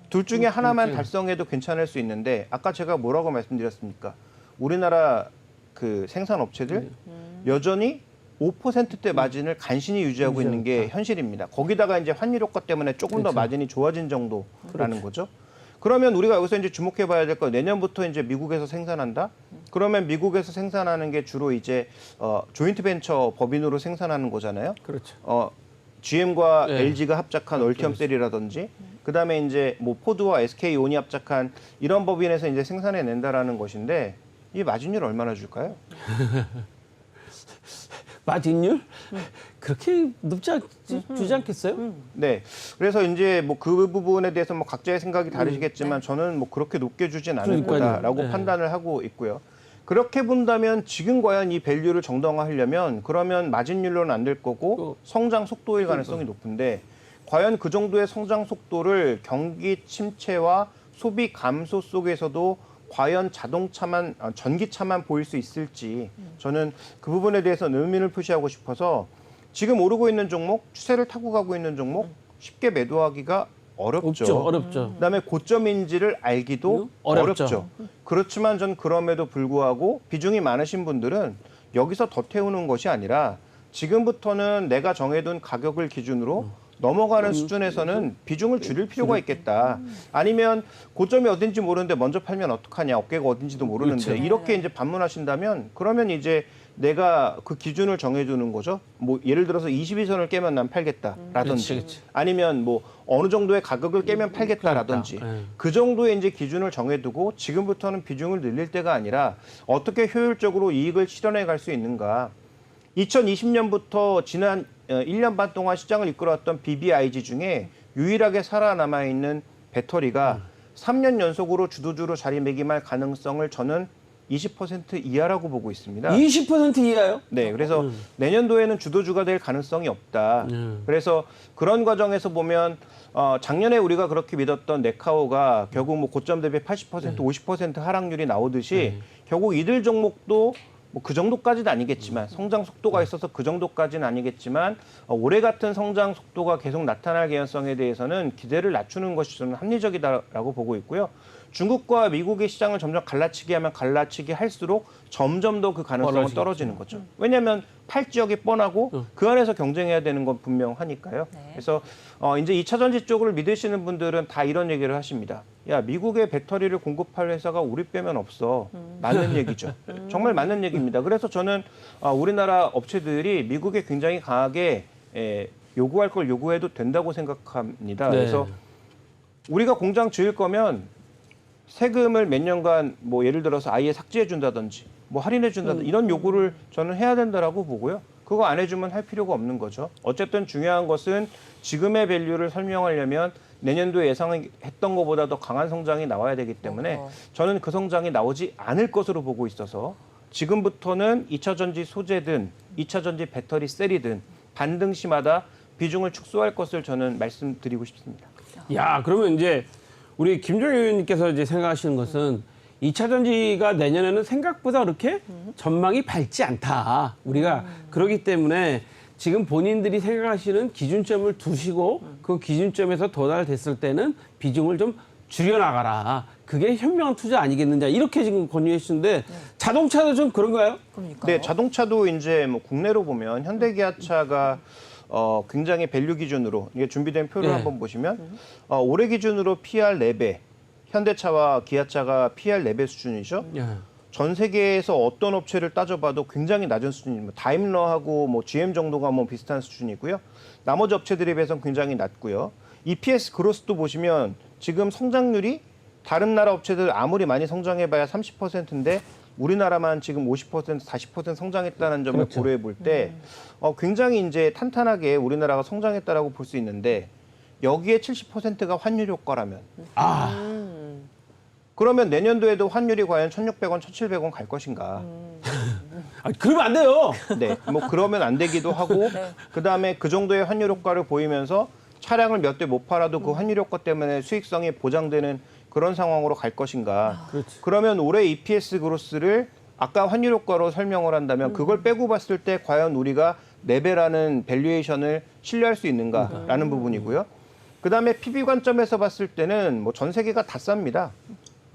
둘 중에 하나만 달성해도 괜찮을 수 있는데 아까 제가 뭐라고 말씀드렸습니까? 우리나라 그 생산업체들 여전히 5%대 마진을 간신히 유지하고 있는 게 현실입니다. 거기다가 이제 환율 효과 때문에 조금 더 마진이 좋아진 정도라는 거죠. 그러면 우리가 여기서 이제 주목해 봐야 될 거 내년부터 이제 미국에서 생산한다? 그러면 미국에서 생산하는 게 주로 이제 조인트 벤처 법인으로 생산하는 거잖아요.
그렇죠.
GM과
네.
LG가 합작한 얼티엄 셀이라든지 그다음에 이제 뭐 포드와 SK온이 합작한 이런 법인에서 이제 생산해 낸다라는 것인데 이 마진율 얼마나 줄까요?
마진율? 그렇게 주지 않겠어요?
네. 그래서 이제 뭐 그 부분에 대해서 뭐 각자의 생각이 다르시겠지만 저는 뭐 그렇게 높게 주진 않을
그러니까요.
거다라고
네.
판단을 하고 있고요. 그렇게 본다면 지금 과연 이 밸류를 정당화하려면 그러면 마진율로는 안 될 거고 성장 속도일 가능성이 높은데 과연 그 정도의 성장 속도를 경기 침체와 소비 감소 속에서도 과연 자동차만 전기차만 보일 수 있을지 저는 그 부분에 대해서는 의문을 표시하고 싶어서 지금 오르고 있는 종목, 추세를 타고 가고 있는 종목 쉽게 매도하기가 어렵죠.
어렵죠.
그다음에 고점인지를 알기도
어렵죠.
어렵죠. 그렇지만 전 그럼에도 불구하고 비중이 많으신 분들은 여기서 더 태우는 것이 아니라 지금부터는 내가 정해둔 가격을 기준으로 넘어가는 수준에서는 비중을 줄일 필요가 있겠다. 아니면 고점이 어딘지 모르는데 먼저 팔면 어떡하냐. 어깨가 어딘지도 모르는데
그렇죠.
이렇게 이제 반문하신다면 그러면 이제 내가 그 기준을 정해주는 거죠. 뭐 예를 들어서 22선을 깨면 난 팔겠다라든지
그렇지.
아니면 뭐 어느 정도의 가격을 깨면 팔겠다라든지
네.
그 정도의 이제 기준을 정해두고 지금부터는 비중을 늘릴 때가 아니라 어떻게 효율적으로 이익을 실현해 갈 수 있는가. 2020년부터 지난 1년 반 동안 시장을 이끌어왔던 BBIG 중에 유일하게 살아남아 있는 배터리가 3년 연속으로 주도주로 자리매김할 가능성을 저는 20% 이하라고 보고 있습니다.
20% 이하요?
네, 그래서 내년도에는 주도주가 될 가능성이 없다. 그래서 그런 과정에서 보면 작년에 우리가 그렇게 믿었던 네카오가 결국 뭐 고점 대비 80%, 50% 하락률이 나오듯이 결국 이들 종목도 뭐 그 정도까지는 아니겠지만 성장 속도가 있어서 그 정도까지는 아니겠지만 올해 같은 성장 속도가 계속 나타날 개연성에 대해서는 기대를 낮추는 것이 저는 합리적이다라고 보고 있고요. 중국과 미국의 시장을 점점 갈라치기 하면 갈라치기 할수록 점점 더 그 가능성은 떨어지는 거죠. 왜냐하면 팔 지역이 뻔하고 그 안에서 경쟁해야 되는 건 분명하니까요.
네.
그래서 이제 2차 전지 쪽을 믿으시는 분들은 다 이런 얘기를 하십니다. 야, 미국의 배터리를 공급할 회사가 우리 빼면 없어. 맞는 얘기죠. 정말 맞는 얘기입니다. 그래서 저는 우리나라 업체들이 미국에 굉장히 강하게 요구할 걸 요구해도 된다고 생각합니다.
네.
그래서 우리가 공장 지을 거면 세금을 몇 년간 뭐 예를 들어서 아예 삭제해 준다든지 뭐 할인해 준다든지 이런 요구를 저는 해야 된다라고 보고요. 그거 안 해주면 할 필요가 없는 거죠. 어쨌든 중요한 것은 지금의 밸류를 설명하려면 내년도에 예상했던 것보다 더 강한 성장이 나와야 되기 때문에 저는 그 성장이 나오지 않을 것으로 보고 있어서 지금부터는 2차 전지 소재든 2차 전지 배터리 셀이든 반등시마다 비중을 축소할 것을 저는 말씀드리고 싶습니다.
야, 그러면 이제 우리 김종인 의원님께서 이제 생각하시는 것은 2차 전지가 내년에는 생각보다 그렇게 전망이 밝지 않다. 우리가 그러기 때문에 지금 본인들이 생각하시는 기준점을 두시고 그 기준점에서 도달됐을 때는 비중을 좀 줄여나가라. 그게 현명한 투자 아니겠느냐. 이렇게 지금 권유해 주시는데 자동차도 좀 그런가요?
그러니까.
네, 자동차도 이제 뭐 국내로 보면 현대기아차가 굉장히 밸류 기준으로 이게 준비된 표를
네.
한번 보시면 올해 기준으로 PR 4배, 현대차와 기아차가 PR 4배 수준이죠.
예.
전 세계에서 어떤 업체를 따져봐도 굉장히 낮은 수준입니다. 다임러하고 뭐 GM 정도가 뭐 비슷한 수준이고요. 나머지 업체들에 비해서는 굉장히 낮고요. EPS 그로스도 보시면 지금 성장률이 다른 나라 업체들 아무리 많이 성장해봐야 30%인데 우리나라만 지금 50%, 40% 성장했다는 점을
그렇죠.
고려해 볼 때 굉장히 이제 탄탄하게 우리나라가 성장했다라고 볼 수 있는데 여기에 70%가 환율 효과라면 그러면 내년도에도 환율이 과연 1,600원, 1,700원 갈 것인가?
아, 그러면 안 돼요.
네, 뭐 그러면 안 되기도 하고 그다음에 그 정도의 환율 효과를 보이면서 차량을 몇 대 못 팔아도 그 환율 효과 때문에 수익성이 보장되는 그런 상황으로 갈 것인가?
그렇지.
그러면 올해 EPS 그로스를 아까 환율 효과로 설명을 한다면 그걸 빼고 봤을 때 과연 우리가 4배라는 밸류에이션을 신뢰할 수 있는가라는 부분이고요. 그다음에 PB 관점에서 봤을 때는 뭐 전 세계가 다 쌉니다.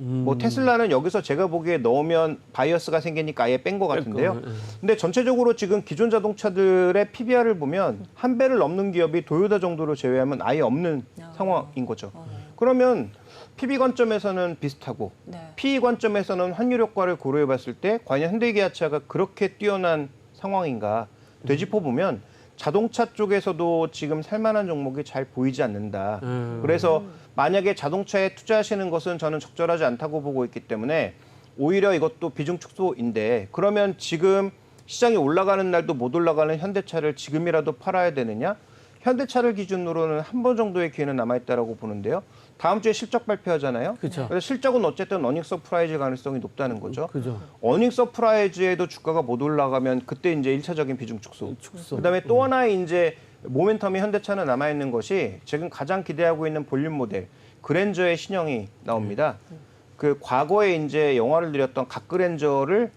뭐 테슬라는 여기서 제가 보기에 넣으면 바이어스가 생기니까 아예 뺀 것 같은데요. 근데 전체적으로 지금 기존 자동차들의 PBR을 보면 한 배를 넘는 기업이 도요타 정도로 제외하면 아예 없는 상황인 거죠. 그러면 PB 관점에서는 비슷하고
네.
PE 관점에서는 환율 효과를 고려해 봤을 때 과연 현대기아차가 그렇게 뛰어난 상황인가 되짚어 보면 자동차 쪽에서도 지금 살만한 종목이 잘 보이지 않는다. 그래서 만약에 자동차에 투자하시는 것은 저는 적절하지 않다고 보고 있기 때문에 오히려 이것도 비중 축소인데 그러면 지금 시장이 올라가는 날도 못 올라가는 현대차를 지금이라도 팔아야 되느냐? 현대차를 기준으로는 한 번 정도의 기회는 남아있다라고 보는데요. 다음 주에 실적 발표하잖아요.
그렇죠.
그래서 실적은 어쨌든 어닝 서프라이즈 가능성이 높다는 거죠.
그죠.
어닝 서프라이즈에도 주가가 못 올라가면 그때 이제 1차적인 비중 축소. 그다음에 또 하나의 이제 모멘텀이 현대차는 남아 있는 것이 지금 가장 기대하고 있는 볼륨 모델 그랜저의 신형이 나옵니다. 그 과거에 이제 영화를 들였던 갓그랜저를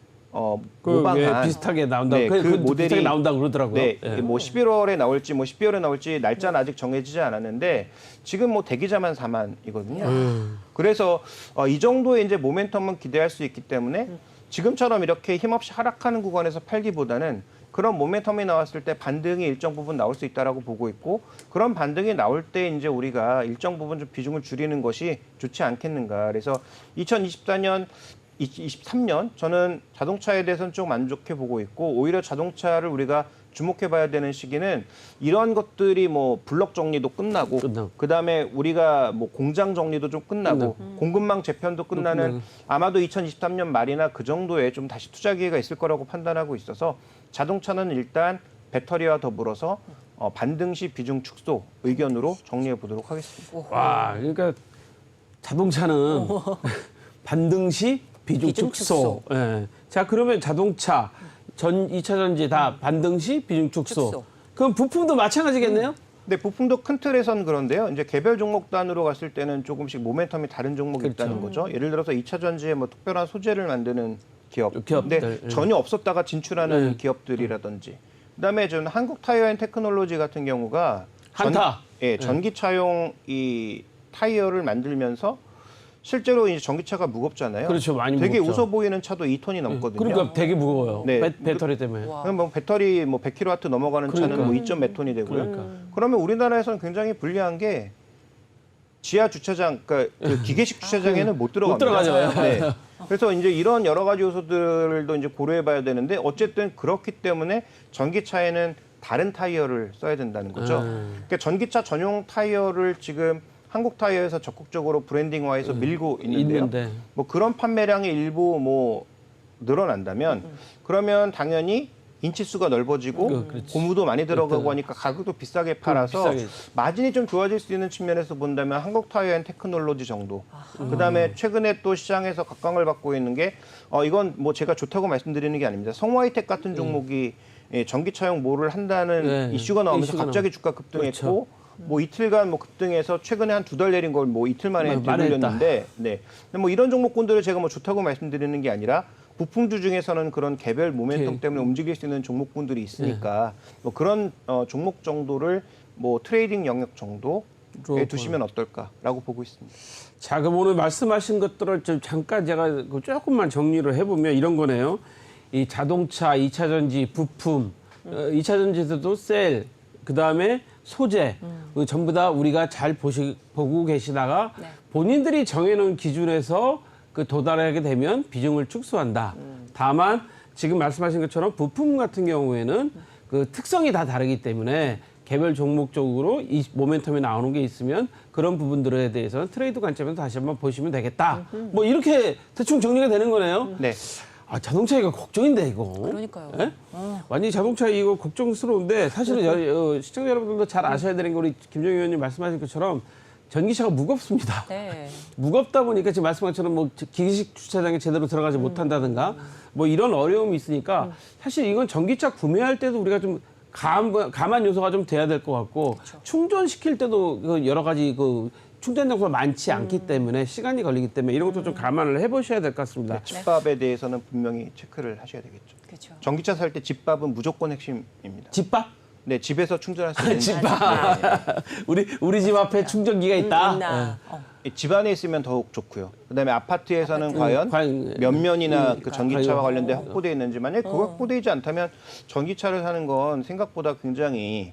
모방한
비슷하게 나온다.
네,
그
모델이
비슷하게 나온다고 그러더라고요.
네,
예.
뭐 11월에 나올지 뭐 12월에 나올지 날짜는 아직 정해지지 않았는데 지금 뭐 대기자만 4만이거든요. 그래서 이 정도의 이제 모멘텀은 기대할 수 있기 때문에 지금처럼 이렇게 힘없이 하락하는 구간에서 팔기보다는 그런 모멘텀이 나왔을 때 반등이 일정 부분 나올 수 있다라고 보고 있고 그런 반등이 나올 때 이제 우리가 일정 부분 좀 비중을 줄이는 것이 좋지 않겠는가. 그래서 2024년 23년 저는 자동차에 대해서는 좀 안 좋게 보고 있고 오히려 자동차를 우리가 주목해봐야 되는 시기는 이런 것들이 뭐 블록 정리도 끝나고 그다음에 우리가 뭐 공장 정리도 좀 끝나고 공급망 재편도 끝나는 아마도 2023년 말이나 그 정도에 좀 다시 투자 기회가 있을 거라고 판단하고 있어서 자동차는 일단 배터리와 더불어서 반등 시 비중 축소 의견으로 정리해 보도록 하겠습니다.
와, 그러니까 자동차는 반등 시 비중 축소. 예. 자, 그러면 자동차, 2차 전지 다 반등 시 비중 축소. 그럼 부품도 마찬가지겠네요?
네, 부품도 큰 틀에선 그런데요. 이제 개별 종목 단으로 갔을 때는 조금씩 모멘텀이 다른 종목이
그렇죠.
있다는 거죠. 예를 들어서 2차 전지에 뭐 특별한 소재를 만드는
기업들,
근데
예.
전혀 없었다가 진출하는
네.
기업들이라든지. 그다음에 저는 한국 타이어 앤 테크놀로지 같은 경우가
한타.
전기차용 이 타이어를 만들면서 실제로 이제 전기차가 무겁잖아요.
그렇죠, 많이
되게
무겁죠.
웃어 보이는 차도 2톤이 넘거든요.
그러니까 되게 무거워요.
네.
배터리 때문에.
그럼 뭐 배터리 뭐 100kW 넘어가는 차는 뭐 2점 몇 톤이 되고요. 그러면 우리나라에서는 굉장히 불리한 게 지하 주차장, 그러니까 그 기계식 주차장에는 못 들어갑니다.
못 들어가죠.
네. 그래서 이제 이런 여러 가지 요소들도 이제 고려해봐야 되는데 어쨌든 그렇기 때문에 전기차에는 다른 타이어를 써야 된다는 거죠. 그러니까 전기차 전용 타이어를 지금 한국 타이어에서 적극적으로 브랜딩화해서 밀고 있는데요. 뭐 그런 판매량이 일부 뭐 늘어난다면 그러면 당연히 인치수가 넓어지고
그렇지.
고무도 많이 들어가고 하니까 가격도 비싸게 팔아서
비싸게.
마진이 좀 좋아질 수 있는 측면에서 본다면 한국타이어앤테크놀로지 정도. 그다음에 최근에 또 시장에서 각광을 받고 있는 게 이건 뭐 제가 좋다고 말씀드리는 게 아닙니다. 성와이텍 같은 종목이 전기차용 뭐를 한다는
네.
이슈가 나오면서
이슈가
갑자기 주가 급등했고
그렇죠.
뭐 이틀간 뭐 급등해서 최근에 한 2달 내린 걸 뭐 이틀 만에
말했다.
되돌렸는데 네. 근데 뭐 이런 종목군들을 제가 뭐 좋다고 말씀드리는 게 아니라 부품주 중에서는 그런 개별 모멘텀 때문에 움직일 수 있는 종목군들이 있으니까 뭐 그런 종목 정도를 뭐 트레이딩 영역 정도에 두시면 어떨까라고 보고 있습니다.
자, 그럼 오늘 말씀하신 것들을 좀 잠깐 제가 조금만 정리를 해보면 이런 거네요. 이 자동차, 2차 전지, 부품, 2차 전지에서도 셀, 그 다음에 소재, 전부 다 우리가 잘 보고 계시다가
네.
본인들이 정해놓은 기준에서 그 도달하게 되면 비중을 축소한다. 다만 지금 말씀하신 것처럼 부품 같은 경우에는 그 특성이 다 다르기 때문에 개별 종목적으로 이 모멘텀이 나오는 게 있으면 그런 부분들에 대해서는 트레이드 관점에서 다시 한번 보시면 되겠다. 뭐 이렇게 대충 정리가 되는 거네요.
네.
아, 자동차 이거 걱정인데 이거.
그러니까요.
예? 완전히 자동차 이거 걱정스러운데 사실은 시청자 여러분들도 잘 아셔야 되는 게 우리 김정희 의원님 말씀하신 것처럼 전기차가 무겁습니다.
네.
무겁다 보니까 지금 말씀한 것처럼 뭐 기기식 주차장에 제대로 들어가지 못한다든가 뭐 이런 어려움이 있으니까 사실 이건 전기차 구매할 때도 우리가 좀 감안 요소가 좀 돼야 될 것 같고 충전시킬 때도 그 여러 가지 그 충전 장소가 많지 않기 때문에 시간이 걸리기 때문에 이런 것도 좀 감안을 해보셔야 될 것 같습니다.
집밥에 대해서는 분명히 체크를 하셔야 되겠죠.
그렇죠.
전기차 살 때 집밥은 무조건 핵심입니다.
집밥?
네, 집에서 충전할 수 있는
집밥. 우리 집 앞에 충전기가 있다.
있나.
집 안에 있으면 더욱 좋고요. 그다음에 아파트에서는 과연
과연,
몇 면이나 그
과연.
전기차와 관련된 확보되어 있는지 만약에 그거 확보되지 않다면 전기차를 사는 건 생각보다 굉장히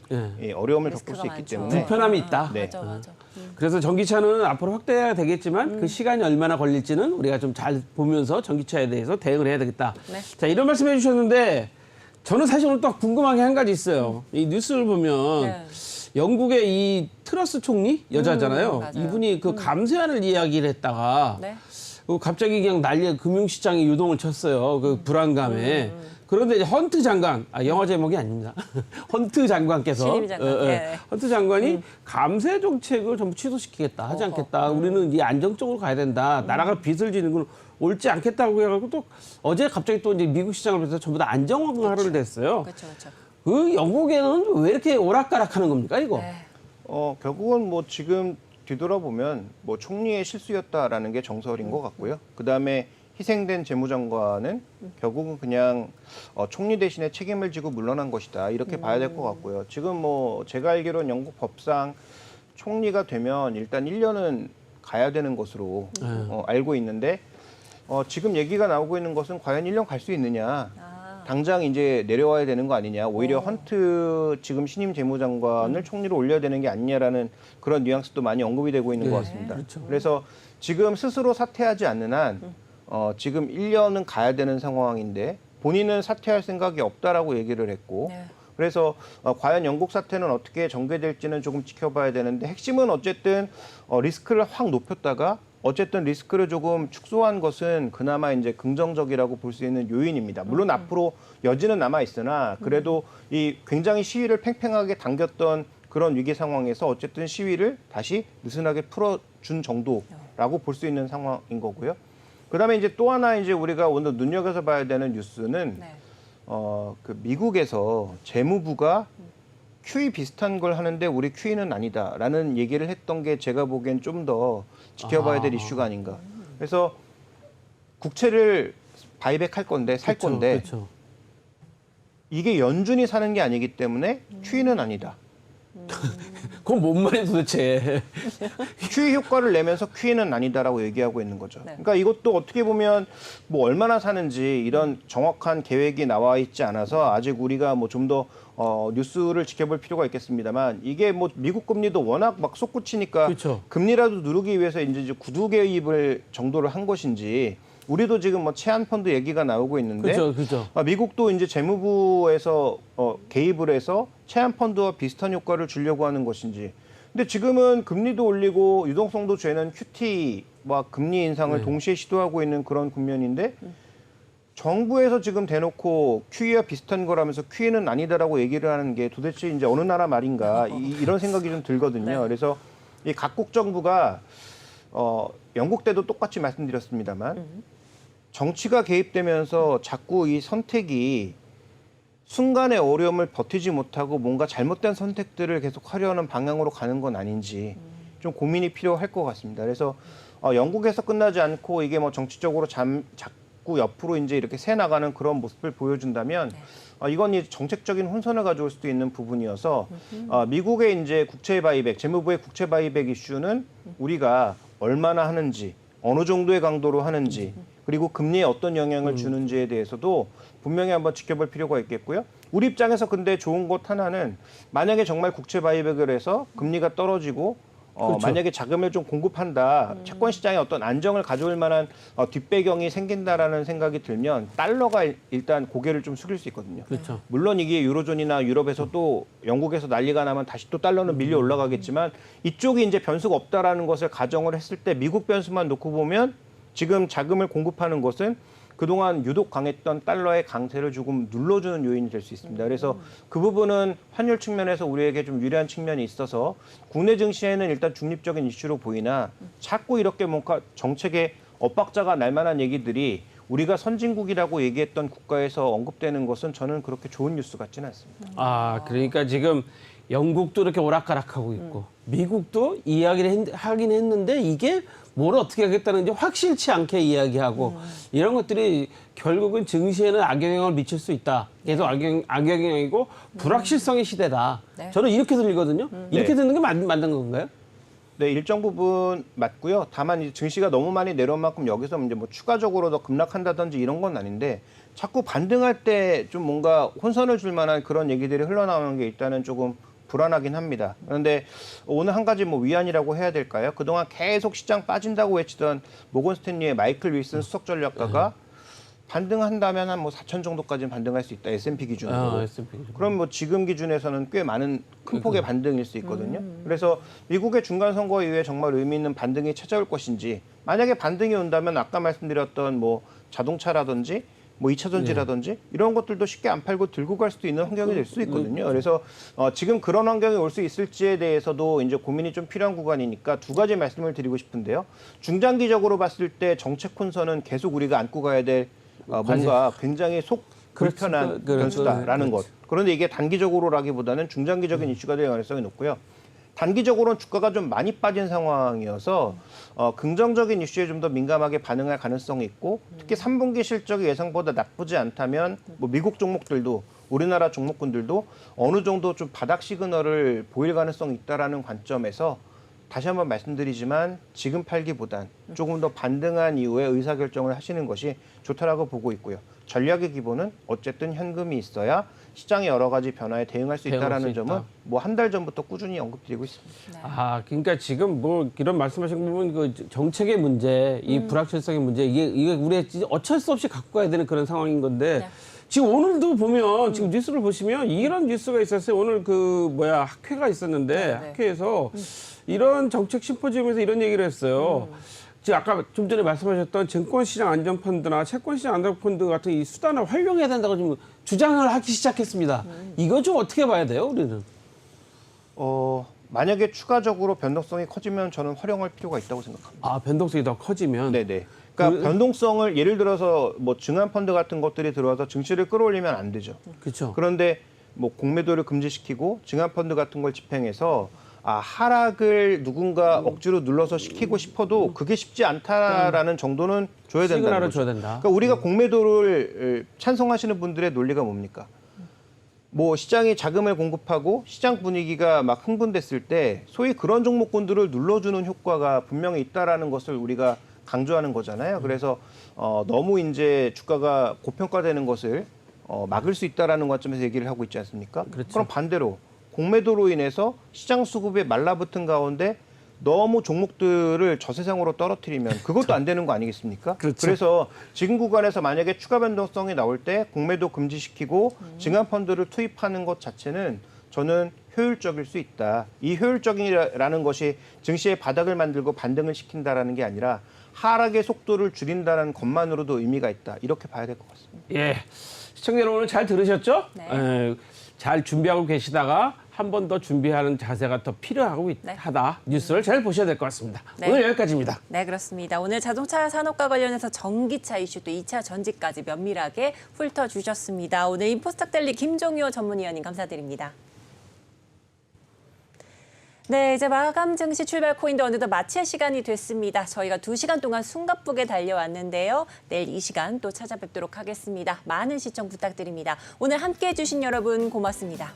어려움을 겪을 수
리스크가
있기
많죠.
때문에
불편함이 있다.
네.
맞아, 맞아.
그래서 전기차는 앞으로 확대해야 되겠지만 그 시간이 얼마나 걸릴지는 우리가 좀 잘 보면서 전기차에 대해서 대응을 해야 되겠다.
네.
자, 이런 말씀 해주셨는데 저는 사실 오늘 또 궁금한 게 한 가지 있어요. 이 뉴스를 보면
네.
영국의 이 트러스 총리 여자잖아요.
맞아요.
이분이 그 감세안을 이야기를 했다가
네.
갑자기 그냥 난리가 금융시장에 유동을 쳤어요. 그 불안감에. 그런데 이제 헌트 장관, 영화 제목이 아닙니다. 헌트 장관께서,
신임 장관. 네.
헌트 장관이 감세 정책을 전부 취소시키겠다, 하지 않겠다. 우리는 이 안정적으로 가야 된다. 나라가 빚을 지는 건 옳지 않겠다고 해가지고 또 어제 갑자기 또 이제 미국 시장을 해서 전부 다 안정화를 됐어요.
그렇죠, 그렇죠.
그 영국에는 왜 이렇게 오락가락하는 겁니까, 이거?
네.
결국은 뭐 지금 뒤돌아보면 뭐 총리의 실수였다라는 게 정설인 것 같고요. 그 다음에 희생된 재무장관은 결국은 그냥 총리 대신에 책임을 지고 물러난 것이다 이렇게 봐야 될 것 같고요. 지금 뭐 제가 알기로는 영국 법상 총리가 되면 일단 1년은 가야 되는 것으로 알고 있는데 지금 얘기가 나오고 있는 것은 과연 1년 갈 수 있느냐. 당장 이제 내려와야 되는 거 아니냐. 오히려 헌트 지금 신임 재무장관을 총리로 올려야 되는 게 아니냐라는 그런 뉘앙스도 많이 언급이 되고 있는 것 같습니다.
그렇죠.
그래서 지금 스스로 사퇴하지 않는 한 지금 1년은 가야 되는 상황인데 본인은 사퇴할 생각이 없다라고 얘기를 했고
네.
그래서 과연 영국 사태는 어떻게 전개될지는 조금 지켜봐야 되는데 핵심은 어쨌든 리스크를 확 높였다가 어쨌든 리스크를 조금 축소한 것은 그나마 이제 긍정적이라고 볼 수 있는 요인입니다. 물론 앞으로 여지는 남아 있으나 그래도 이 굉장히 시위를 팽팽하게 당겼던 그런 위기 상황에서 어쨌든 시위를 다시 느슨하게 풀어준 정도라고 볼 수 있는 상황인 거고요. 그다음에 이제 또 하나 이제 우리가 오늘 눈여겨서 봐야 되는 뉴스는
네.
그 미국에서 재무부가 QE 비슷한 걸 하는데 우리 QE는 아니다라는 얘기를 했던 게 제가 보기엔 좀 더 지켜봐야 될 이슈가 아닌가. 그래서 국채를 바이백할 건데 살 건데
그렇죠.
이게 연준이 사는 게 아니기 때문에 QE는 아니다.
그건 뭔 말이야 도대체.
QE 효과를 내면서 QE는 아니다라고 얘기하고 있는 거죠.
네.
그러니까 이것도 어떻게 보면 뭐 얼마나 사는지 이런 정확한 계획이 나와 있지 않아서 아직 우리가 뭐 좀 더 뉴스를 지켜볼 필요가 있겠습니다만 이게 뭐 미국 금리도 워낙 막 솟구치니까
그렇죠.
금리라도 누르기 위해서 이제 구두 개입을 정도를 한 것인지 우리도 지금 뭐 채안 펀드 얘기가 나오고 있는데
그렇죠.
미국도 이제 재무부에서 개입을 해서 채안 펀드와 비슷한 효과를 주려고 하는 것인지. 근데 지금은 금리도 올리고 유동성도 죄는 QT와 금리 인상을 동시에 시도하고 있는 그런 국면인데 정부에서 지금 대놓고 QE와 비슷한 거라면서 QE는 아니다라고 얘기를 하는 게 도대체 이제 어느 나라 말인가 이런 생각이 좀 들거든요.
네.
그래서 이 각국 정부가 영국 때도 똑같이 말씀드렸습니다만 정치가 개입되면서 자꾸 이 선택이 순간의 어려움을 버티지 못하고 뭔가 잘못된 선택들을 계속 하려는 방향으로 가는 건 아닌지 좀 고민이 필요할 것 같습니다. 그래서 영국에서 끝나지 않고 이게 뭐 정치적으로 자꾸 옆으로 이제 이렇게 새 나가는 그런 모습을 보여준다면 이건 이 정책적인 혼선을 가져올 수도 있는 부분이어서 미국의 이제 국채 바이백, 재무부의 국채 바이백 이슈는 우리가 얼마나 하는지, 어느 정도의 강도로 하는지, 그리고 금리에 어떤 영향을 주는지에 대해서도 분명히 한번 지켜볼 필요가 있겠고요. 우리 입장에서 근데 좋은 것 하나는 만약에 정말 국채 바이백을 해서 금리가 떨어지고
그렇죠.
만약에 자금을 좀 공급한다, 채권 시장에 어떤 안정을 가져올 만한 뒷배경이 생긴다라는 생각이 들면 달러가 일단 고개를 좀 숙일 수 있거든요.
그렇죠.
물론 이게 유로존이나 유럽에서 또 영국에서 난리가 나면 다시 또 달러는 밀려 올라가겠지만 이쪽이 이제 변수가 없다라는 것을 가정을 했을 때 미국 변수만 놓고 보면 지금 자금을 공급하는 것은 그동안 유독 강했던 달러의 강세를 조금 눌러주는 요인이 될 수 있습니다. 그래서 그 부분은 환율 측면에서 우리에게 좀 유리한 측면이 있어서 국내 증시에는 일단 중립적인 이슈로 보이나 자꾸 이렇게 뭔가 정책의 엇박자가 날 만한 얘기들이 우리가 선진국이라고 얘기했던 국가에서 언급되는 것은 저는 그렇게 좋은 뉴스 같지는 않습니다.
아, 그러니까 지금 영국도 이렇게 오락가락하고 있고 미국도 이야기를 하긴 했는데 이게 뭘 어떻게 하겠다는지 확실치 않게 이야기하고 이런 것들이 결국은 증시에는 악영향을 미칠 수 있다. 계속 악영향이고 불확실성의 시대다.
네.
저는 이렇게 들리거든요. 이렇게
네.
듣는 게 맞는 건가요?
네, 일정 부분 맞고요. 다만 이제 증시가 너무 많이 내려온 만큼 여기서 이제 뭐 추가적으로 더 급락한다든지 이런 건 아닌데 자꾸 반등할 때 좀 뭔가 혼선을 줄 만한 그런 얘기들이 흘러나오는 게 일단은 조금 불안하긴 합니다. 그런데 오늘 한 가지 뭐 위안이라고 해야 될까요? 그동안 계속 시장 빠진다고 외치던 모건 스탠리의 마이클 윌슨 수석 전략가가 반등한다면 한 뭐 4천 정도까지는 반등할 수 있다. S&P 기준으로.
S&P 기준.
그럼 뭐 지금 기준에서는 꽤 많은 큰 폭의 반등일 수 있거든요. 그래서 미국의 중간 선거 이후에 정말 의미 있는 반등이 찾아올 것인지 만약에 반등이 온다면 아까 말씀드렸던 뭐 자동차라든지 뭐 2차 전지라든지 이런 것들도 쉽게 안 팔고 들고 갈 수도 있는 환경이 될 수 있거든요. 그래서 지금 그런 환경이 올 수 있을지에 대해서도 이제 고민이 좀 필요한 구간이니까 두 가지 말씀을 드리고 싶은데요. 중장기적으로 봤을 때 정책 혼선은 계속 우리가 안고 가야 될 뭔가 굉장히 속 불편한 변수다라는 것. 그런데 이게 단기적으로라기보다는 중장기적인 이슈가 될 가능성이 높고요. 단기적으로는 주가가 좀 많이 빠진 상황이어서 긍정적인 이슈에 좀 더 민감하게 반응할 가능성이 있고 특히 3분기 실적이 예상보다 나쁘지 않다면 뭐 미국 종목들도 우리나라 종목군들도 어느 정도 좀 바닥 시그널을 보일 가능성이 있다라는 관점에서 다시 한번 말씀드리지만 지금 팔기보단 조금 더 반등한 이후에 의사결정을 하시는 것이 좋다라고 보고 있고요. 전략의 기본은 어쨌든 현금이 있어야 시장의 여러 가지 변화에 대응할 수 있다라는 점은 뭐 한 달 전부터 꾸준히 언급드리고 있습니다.
아, 그러니까 지금 뭐 이런 말씀하신 거 보면 그 정책의 문제, 이 불확실성의 문제 이게 우리가 어쩔 수 없이 갖고 가야 되는 그런 상황인 건데
네.
지금 오늘도 보면 지금 뉴스를 보시면 이런 뉴스가 있었어요. 오늘 그 학회가 있었는데
네.
학회에서 이런 정책 심포지엄에서 이런 얘기를 했어요. 지금 아까 좀 전에 말씀하셨던 증권시장 안전펀드나 채권시장 안전펀드 같은 이 수단을 활용해야 된다고 지금 주장을 하기 시작했습니다. 이거 좀 어떻게 봐야 돼요, 우리는?
만약에 추가적으로 변동성이 커지면 저는 활용할 필요가 있다고 생각합니다.
아, 변동성이 더 커지면?
네네. 그러니까 변동성을 예를 들어서 뭐 증안펀드 같은 것들이 들어와서 증시를 끌어올리면 안 되죠.
그렇죠.
그런데 뭐 공매도를 금지시키고 증안펀드 같은 걸 집행해서 하락을 누군가 억지로 눌러서 시키고 싶어도 그게 쉽지 않다라는 정도는 줘야 된다는
시그널을
거죠.
줘야 된다.
그러니까 우리가 공매도를 찬성하시는 분들의 논리가 뭡니까? 뭐 시장이 자금을 공급하고 시장 분위기가 막 흥분됐을 때 소위 그런 종목군들을 눌러주는 효과가 분명히 있다라는 것을 우리가 강조하는 거잖아요. 그래서 너무 이제 주가가 고평가되는 것을 막을 수 있다라는 관점에서 얘기를 하고 있지 않습니까?
그렇죠.
그럼 반대로 공매도로 인해서 시장 수급에 말라붙은 가운데 너무 종목들을 저세상으로 떨어뜨리면 그것도 안 되는 거 아니겠습니까?
그렇죠.
그래서 지금 구간에서 만약에 추가 변동성이 나올 때 공매도 금지시키고 증안펀드를 투입하는 것 자체는 저는 효율적일 수 있다. 이 효율적이라는 것이 증시의 바닥을 만들고 반등을 시킨다라는 게 아니라 하락의 속도를 줄인다는 것만으로도 의미가 있다. 이렇게 봐야 될 것 같습니다.
예, 시청자 여러분 오늘 잘 들으셨죠?
네.
잘 준비하고 계시다가 한 번 더 준비하는 자세가 더 필요하고
네.
하다. 뉴스를 잘 보셔야 될 것 같습니다.
네.
오늘 여기까지입니다.
네, 그렇습니다. 오늘 자동차 산업과 관련해서 전기차 이슈 또 2차 전지까지 면밀하게 훑어주셨습니다. 오늘 인포스탁 델리 김종효 전문위원님 감사드립니다. 네, 이제 마감 증시 출발 코인도 어느덧 마칠 시간이 됐습니다. 저희가 2시간 동안 숨가쁘게 달려왔는데요. 내일 이 시간 또 찾아뵙도록 하겠습니다. 많은 시청 부탁드립니다. 오늘 함께해 주신 여러분 고맙습니다.